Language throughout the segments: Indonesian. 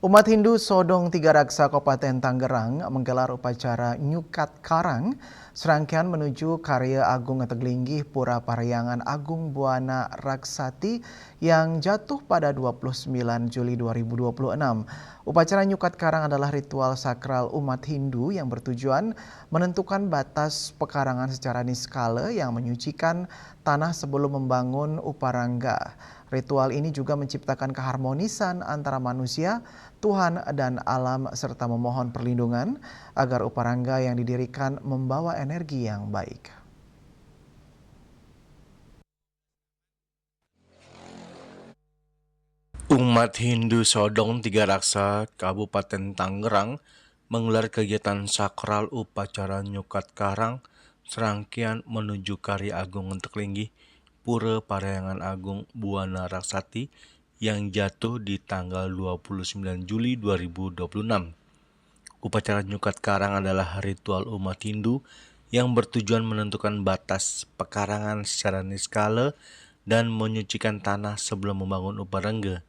Umat Hindu Sodong Tiga Raksa Kabupaten Tangerang menggelar upacara Nyukat Karang serangkaian menuju Karya Agung Teglinggi Pura Parahyangan Agung Buana Raksati yang jatuh pada 29 Juli 2026. Upacara Nyukat Karang adalah ritual sakral umat Hindu yang bertujuan menentukan batas pekarangan secara niskala yang menyucikan tanah sebelum membangun uparangga. Ritual ini juga menciptakan keharmonisan antara manusia, Tuhan dan alam serta memohon perlindungan agar uparangga yang didirikan membawa energi yang baik. Umat Hindu Sodong Tiga Raksa Kabupaten Tangerang menggelar kegiatan sakral upacara Nyukat Karang serangkaian menuju Karya Agung Teglinggi Pura Parahyangan Agung Buana Raksati yang jatuh di tanggal 29 Juli 2026. Upacara Nyukat Karang adalah ritual umat Hindu yang bertujuan menentukan batas pekarangan secara niskala dan menyucikan tanah sebelum membangun uparangga.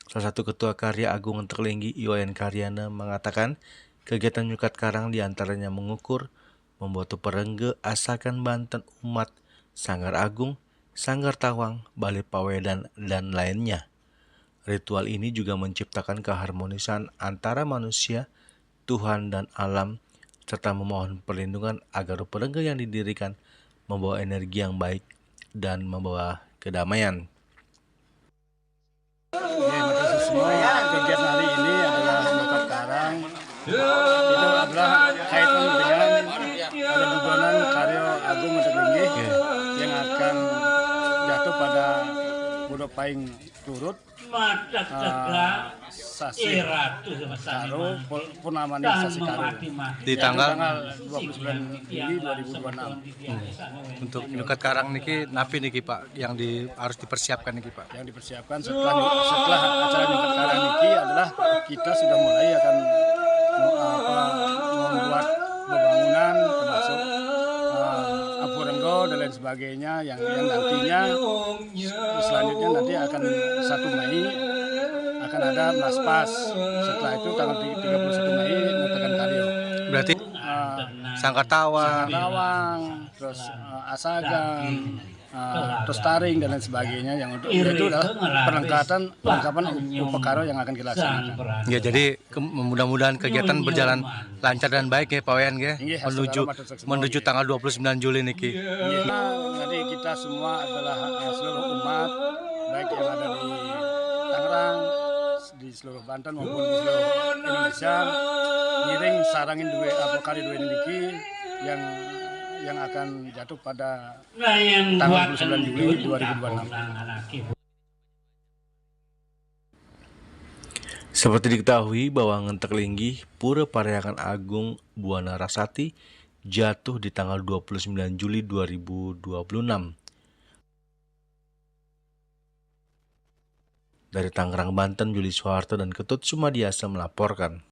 Salah satu ketua Karya Agung Teglinggi, Iwayan Karyana, mengatakan kegiatan Nyukat Karang diantaranya mengukur, membuat uparangga asalkan Banten umat, Sanggar Agung, Sanggar Tawang, Bali Pawedan, dan lainnya. Ritual ini juga menciptakan keharmonisan antara manusia, Tuhan dan alam, serta memohon perlindungan agar uparangga yang didirikan membawa energi yang baik dan membawa kedamaian. Kegiatan hari ini adalah Nyukat Karang. Itu adalah kaitan dengan dudonan Karya Agung Teglinggi yang akan jatuh pada Budo Paing Turut Sasi Karo Purnamani Sasi Karo Di tanggal 29 Juli 2026. untuk Nyukat Karang niki napi niki Pak yang harus dipersiapkan niki Pak. Yang dipersiapkan setelah acara Nyukat Karang niki adalah kita sudah mulai akan membuat bangunan termasuk apurenggo dan lain sebagainya yang nantinya selanjutnya nanti akan 1 Mei akan ada Maspas. Setelah itu tanggal 31 Mei menekan Karyo. Berarti Sanggar Tawang, terus Asagan, terus Taring dan lain sebagainya yang itu adalah perlengkapan upakaro yang akan kita laksanakan. ya jadi mudah-mudahan kegiatan berjalan lancar dan baik ya Pak Wayan ya, menuju tanggal 29 Juli niki. Nanti kita semua adalah seluruh umat baik yang ada di Tangerang, di seluruh Banten maupun di seluruh Indonesia ngiring sarangin kali dua niki yang akan jatuh pada tanggal 29 Juli 2026. Seperti diketahui bahwa Teglinggi Pura Parahyangan Agung Buana Raksati jatuh di tanggal 29 Juli 2026. Dari Tangerang, Banten, Juli Soeharto dan Ketut Sumadiasa melaporkan.